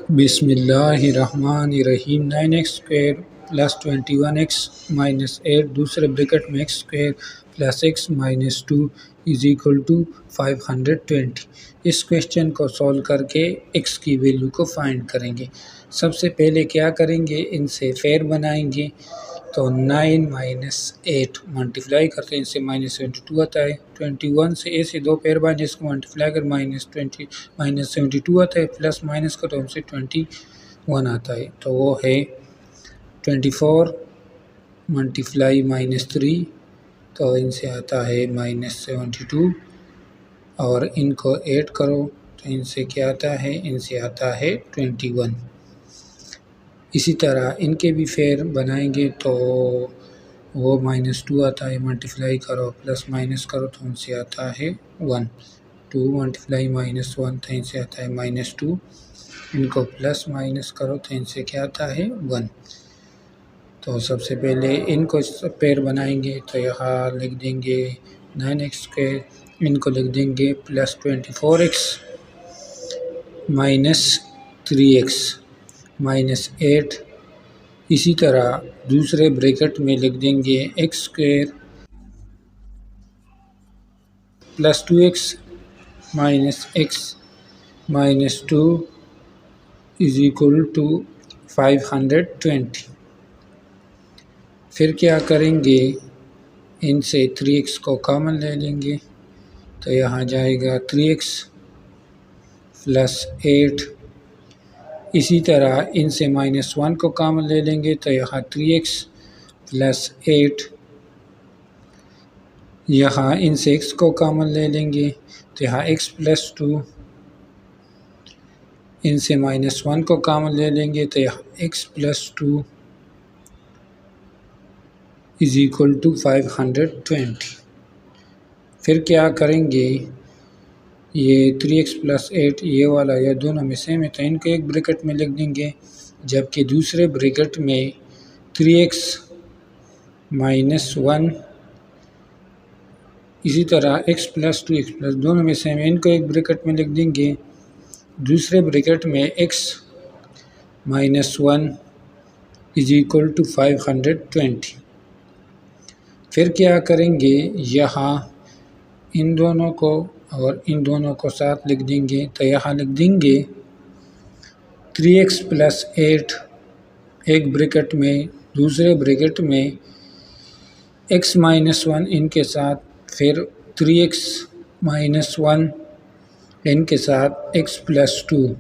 बिस्मिल्लाहिर्रहमानिर्रहीम 9x² plus 21x minus 8 दूसरे bracket में x² plus x minus 2 is equal to 520। इस क्वेश्चन को सॉल्व करके x की वैल्यू को फाइंड करेंगे। सबसे पहले क्या करेंगे, इनसे फेर बनाएंगे तो 9 माइनस 8 मल्टीप्लाई करते हैं, इनसे माइनस 72 आता है। 21 से ए से दो पेयर बाय जिसको मल्टीप्लाई कर माइनस 72 आता है, प्लस माइनस का तो उनसे 21 आता है, तो वो है 24 मल्टीप्लाई माइनस 3, तो इनसे आता है माइनस 72 और इनको ऐड करो तो इनसे क्या आता है, इनसे आता है 21। इसी तरह इनके भी फेर बनाएंगे तो वो माइनस 2 आता है, मल्टीप्लाई करो प्लस माइनस करो तो उनसे आता है 1। 2 मल्टीप्लाई माइनस 1 तो इनसे आता है माइनस 2, इनको प्लस माइनस करो तो इनसे क्या आता है 1। तो सबसे पहले इनको पेयर बनाएंगे तो यहाँ लिख देंगे 9x², इनको लिख देंगे plus 24x minus 3x minus 8। इसी तरह दूसरे ब्रैकेट में लिख देंगे x² plus 2x minus x minus 2 is equal to 520। फिर क्या करेंगे, इनसे 3x को कॉमन ले लेंगे तो यहाँ जाएगा 3x प्लस 8। इसी तरह इनसे माइनस 1 को कॉमन ले लेंगे तो यहाँ 3x प्लस 8। यहाँ इनसे x को कॉमन ले लेंगे तो यहाँ x प्लस 2, इनसे माइनस 1 को कॉमन ले लेंगे तो यहाँ x plus 2 is equal to 520। फिर क्या करेंगे, ये 3x प्लस 8 ये वाला ये दोनों में सेम है तो इनको एक ब्रैकेट में लिख देंगे, जबकि दूसरे ब्रैकेट में 3x माइनस 1, इसी तरह x प्लस 2 x प्लस दोनों में सेम है, इनको एक ब्रैकेट में लिख देंगे। दूसरे ब्रैकेट में x minus 1 is equal to 520। फिर क्या करेंगे, यहाँ इन दोनों को और इन दोनों को साथ लिख देंगे तो यहाँ लिख देंगे 3x प्लस 8 एक ब्रैकेट में, दूसरे ब्रैकेट में x माइनस 1 इनके साथ, फिर 3x माइनस 1 इनके साथ x plus 2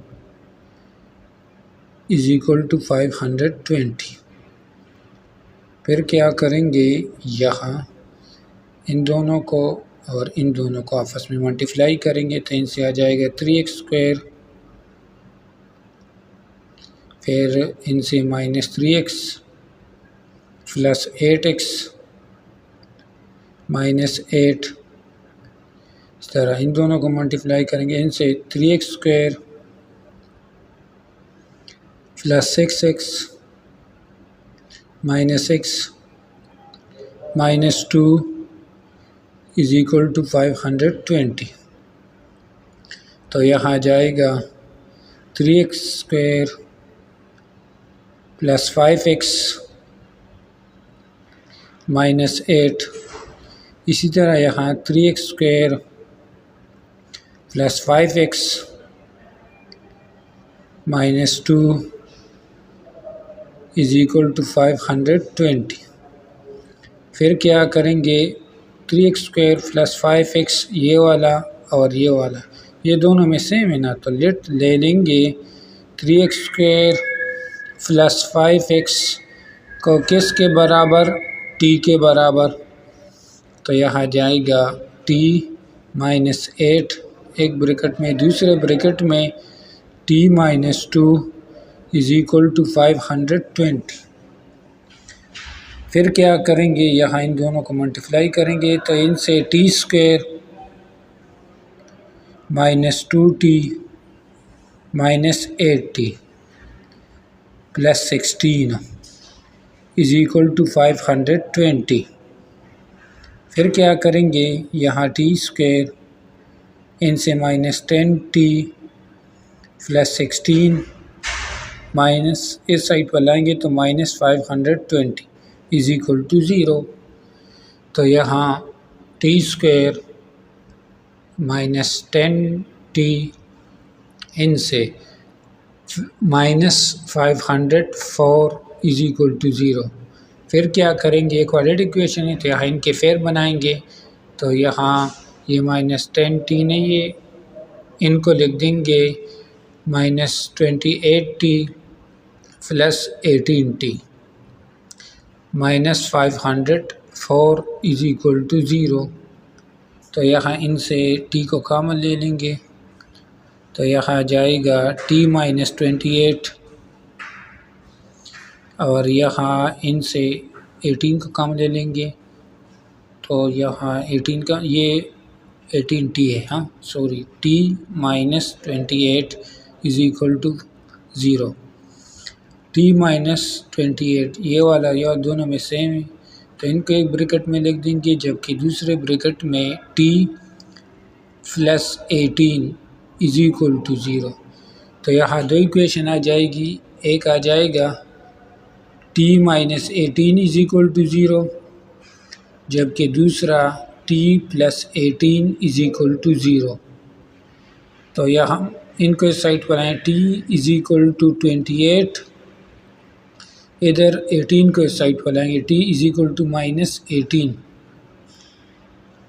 is equal to 520। फिर क्या करेंगे, यहाँ इन दोनों को और इन दोनों को आपस में मल्टीप्लाई करेंगे तो इनसे आ जाएगा 3x², फिर इनसे minus 3x plus 8x minus 8। इस तरह इन दोनों को मल्टीप्लाई करेंगे, इनसे 3x² plus 6x minus x minus 2 is equal to 520। तो यहाँ जाएगा 3x² प्लस 5x माइनस 8। इसी तरह यहाँ 3x² plus 5x minus 2 is equal to 520। फिर क्या करेंगे, 3x² प्लस 5x ये वाला और ये वाला ये दोनों में सेम है ना, तो लेट ले लेंगे 3x² प्लस 5x को किसके बराबर, t के बराबर, तो यहाँ जाएगा t माइनस 8 एक ब्रैकेट में, दूसरे ब्रैकेट में t minus 2 is equal to 520। फिर क्या करेंगे, यहाँ इन दोनों को मल्टीप्लाई करेंगे तो इनसे t² minus 2t minus 8t plus 16 is equal to 520। फिर क्या करेंगे, यहाँ t² इनसे माइनस 10t प्लस 16 माइनस इस साइड पर लाएंगे तो -520 इज इक्वल टू 0। तो यहाँ टी स्क्वायर -10t इनसे -504 इज इक्वल टू 0। फिर क्या करेंगे, क्वाड्रेटिक इक्वेशन है तो यहाँ इनके फेर बनाएंगे। तो यहाँ ये -10t नहीं है, इनको लिख देंगे -28t plus 18t -504 is equal to 0। तो यहाँ इनसे t को कॉमन ले लेंगे तो यहाँ जाएगा t -28 और यहाँ इनसे 18 को कॉमन ले लेंगे तो यहाँ 18 का ये 18t है, हाँ sorry, t -28 is equal to 0। t -28 ये वाला या दोनों में सेम है तो इनको एक ब्रैकेट में लिख देंगे, जबकि दूसरे ब्रैकेट में t plus 18 is equal to 0। तो यहाँ दो इक्वेशन आ जाएगी, एक आ जाएगा t -18 इज इक्वल टू 0, जबकि दूसरा t plus 18 is equal to 0। तो यहाँ इनको इस साइड पर आए, t इज इक्वल टू 28, इधर 18 को इस साइड पर लाएंगे, t इज इक्वल टू -18।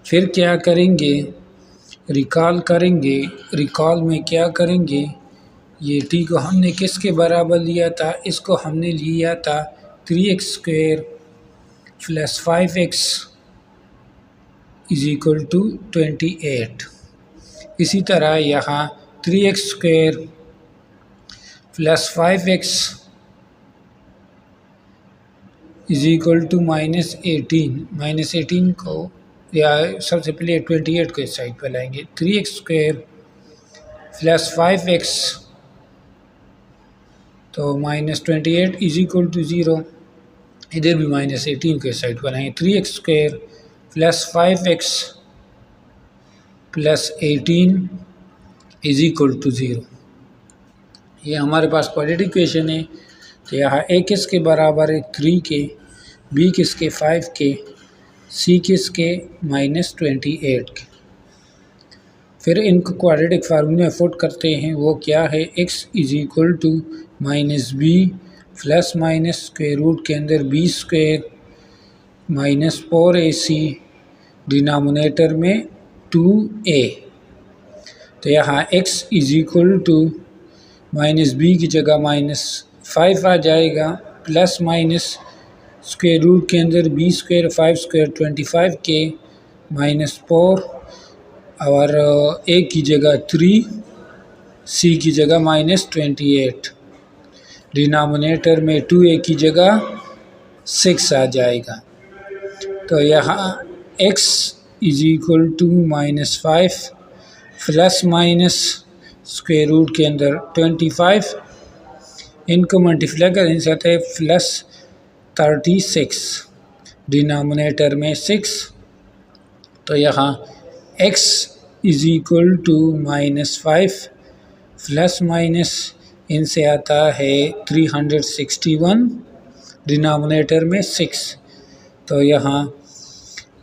फिर क्या करेंगे, रिकॉल करेंगे। रिकॉल में क्या करेंगे, ये t को हमने किसके बराबर लिया था, इसको हमने लिया था 3x² plus 5x is equal to 28। इसी तरह यहाँ 3x² plus 5x is equal to -18। -18 को या सबसे पहले 28 को इस साइड पर लाएंगे, 3x² प्लस 5x तो -28 इज इक्वल टू 0। इधर भी -18 को इस साइड पर लाएंगे, 3x² plus 5x plus 18 is equal to 0। ये हमारे पास क्वाड्रेटिक इक्वेशन है। तो यहाँ a किसके बराबर है 3 के, b किसके 5 के, c किसके -28 के। फिर इनको क्वाड्रेटिक फार्मूले में पुट करते हैं, वो क्या है, x is equal to -b plus minus square root के अंदर b² -4ac डिनोमिनेटर में 2a। तो यहाँ x is equal to -b की जगह -5 आ जाएगा, प्लस माइनस स्क्वायर रूट के अंदर b² 5² 25 के -4 और a की जगह 3, c की जगह -28, डिनोमिनेटर में 2a की जगह 6 आ जाएगा। तो यहाँ x is equal to -5 plus minus square root के अंदर 25, इनको मल्टीप्लाई करने से आता है +36, डिनोमिनेटर में 6। तो यहाँ x is equal to -5 plus minus इनसे आता है 361, डिनोमिनेटर में 6। तो यहाँ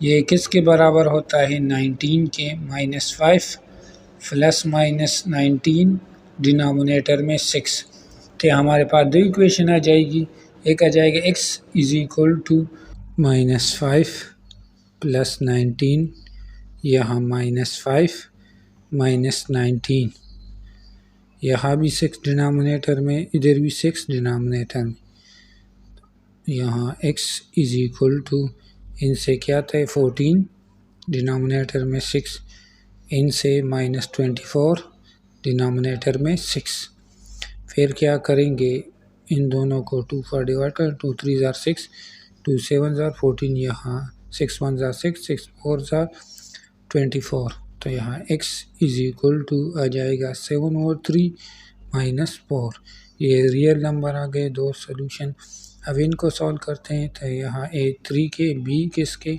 ये किसके बराबर होता है 19 के, -5 प्लस माइनस 19 डिनोमिनेटर में 6। तो हमारे पास दो इक्वेशन आ जाएगी, एक आ जाएगा x is equal to -5 plus 19, यहाँ -5 -19, यहाँ भी 6 डिनोमिनेटर में, इधर भी 6 डिनोमिनेटर में। यहाँ x इज इक्वल टू इनसे क्या था 14, डिनोमिनेटर में 6, इनसे -24, डिनोमिनेटर में 6। फिर क्या करेंगे, इन दोनों को 2 4 डिवाइड कर, 2 3 ज़ार 6, 2 7 ज़ार 14, यहाँ 6 1 ज़ार 6, 6 4 ज़ार 24। तो यहाँ x इज इक्वल टू आ जाएगा 7/3 -4। ये रियल नंबर आ गए, दो सोल्यूशन। अब इनको सॉल्व करते हैं। तो यहाँ a 3 के, b किसके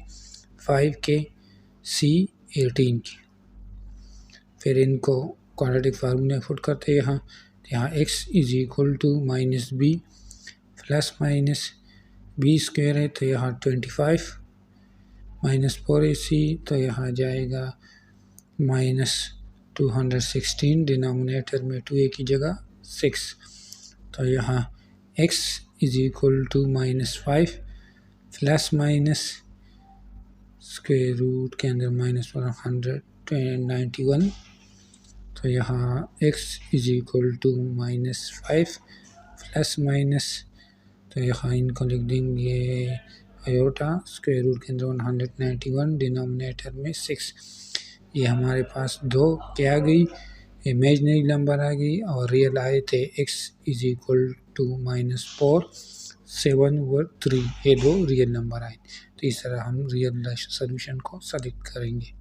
5 के, c 18 के। फिर इनको क्वाड्रेटिक फार्मूले पुट करते हैं। यहाँ यहाँ x is equal to minus b plus minus b square है तो यहाँ 25 माइनस 4ac तो यहाँ जाएगा माइनस 216 डिनोमिनेटर में 2a की जगह 6 तो यहाँ x is equal to minus 5 plus minus square root के अंदर माइनस 191 तो यहाँ x is equal to minus 5 plus minus तो यहाँ इनको लिख देंगे आयोटा स्क्वायर रूट के अंदर 191 डिनोमिनेटर में 6 ये हमारे पास दो क्या आ गई इमेजनरी नंबर आ गई और रियल आए थे x is equal to minus 4 7 व 3 ये दो रियल नंबर आए तो इस तरह हम रियल सोल्यूशन को सेलेक्ट करेंगे।